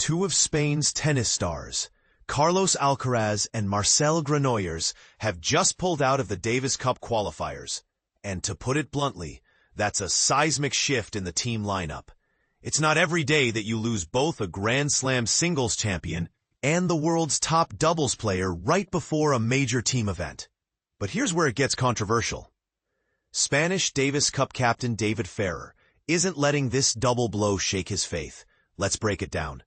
Two of Spain's tennis stars, Carlos Alcaraz and Marcel Granollers, have just pulled out of the Davis Cup qualifiers. And to put it bluntly, that's a seismic shift in the team lineup. It's not every day that you lose both a Grand Slam singles champion and the world's top doubles player right before a major team event. But here's where it gets controversial. Spanish Davis Cup captain David Ferrer isn't letting this double blow shake his faith. Let's break it down.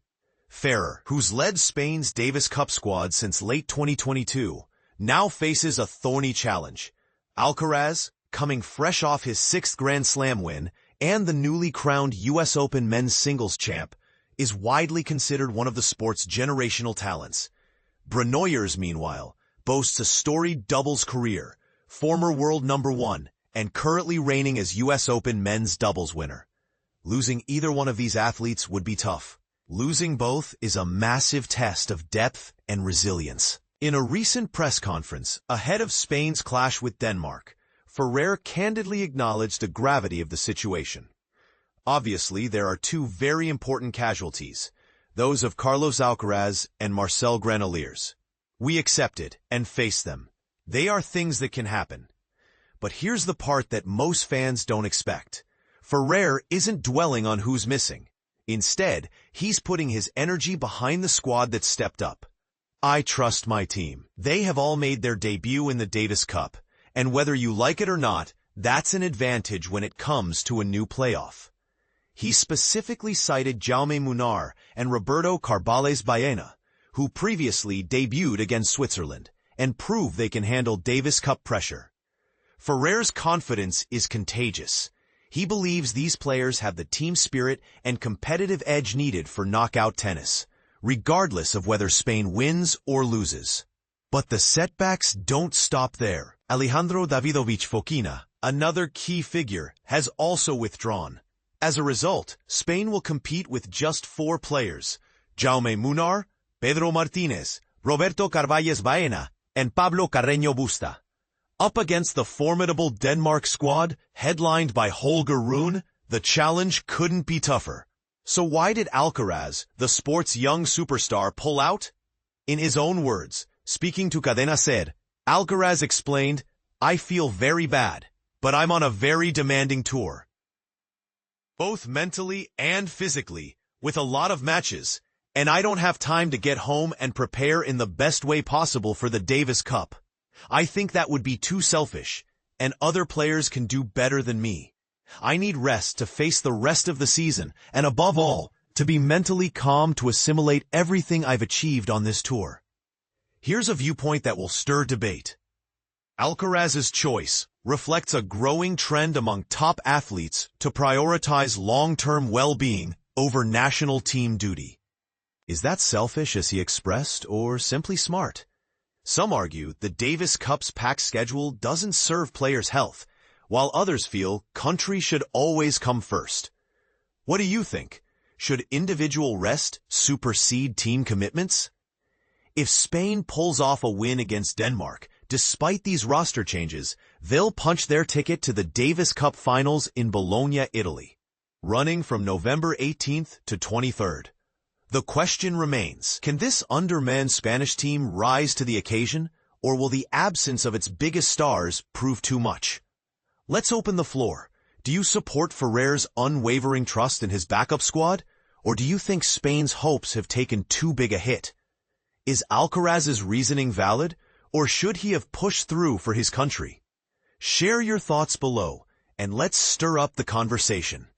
Ferrer, who's led Spain's Davis Cup squad since late 2022, now faces a thorny challenge. Alcaraz, coming fresh off his 6th Grand Slam win and the newly crowned US Open men's singles champ, is widely considered one of the sport's generational talents. Granollers, meanwhile, boasts a storied doubles career, former world #1, and currently reigning as US Open men's doubles winner. Losing either one of these athletes would be tough. Losing both is a massive test of depth and resilience. In a recent press conference ahead of Spain's clash with Denmark, Ferrer candidly acknowledged the gravity of the situation. Obviously, there are two very important casualties, those of Carlos Alcaraz and Marcel Granollers. We accept it and face them. They are things that can happen. But here's the part that most fans don't expect. Ferrer isn't dwelling on who's missing. Instead, he's putting his energy behind the squad that stepped up. I trust my team. They have all made their debut in the Davis Cup, and whether you like it or not, that's an advantage when it comes to a new playoff. He specifically cited Jaume Munar and Roberto Carballes Baena, who previously debuted against Switzerland, and prove they can handle Davis Cup pressure. Ferrer's confidence is contagious. He believes these players have the team spirit and competitive edge needed for knockout tennis, regardless of whether Spain wins or loses. But the setbacks don't stop there. Alejandro Davidovich Fokina, another key figure, has also withdrawn. As a result, Spain will compete with just 4 players: Jaume Munar, Pedro Martinez, Roberto Carballes Baena, and Pablo Carreño Busta. Up against the formidable Denmark squad, headlined by Holger Rune, the challenge couldn't be tougher. So why did Alcaraz, the sport's young superstar, pull out? In his own words, speaking to Cadena SER, Alcaraz explained, "I feel very bad, but I'm on a very demanding tour. Both mentally and physically, with a lot of matches, and I don't have time to get home and prepare in the best way possible for the Davis Cup. I think that would be too selfish, and other players can do better than me. I need rest to face the rest of the season, and above all, to be mentally calm to assimilate everything I've achieved on this tour." Here's a viewpoint that will stir debate. Alcaraz's choice reflects a growing trend among top athletes to prioritize long-term well-being over national team duty. Is that selfish as he expressed, or simply smart? Some argue the Davis Cup's packed schedule doesn't serve players' health, while others feel country should always come first. What do you think? Should individual rest supersede team commitments? If Spain pulls off a win against Denmark, despite these roster changes, they'll punch their ticket to the Davis Cup finals in Bologna, Italy, running from November 18th to 23rd. The question remains, can this undermanned Spanish team rise to the occasion, or will the absence of its biggest stars prove too much? Let's open the floor. Do you support Ferrer's unwavering trust in his backup squad, or do you think Spain's hopes have taken too big a hit? Is Alcaraz's reasoning valid, or should he have pushed through for his country? Share your thoughts below, and let's stir up the conversation.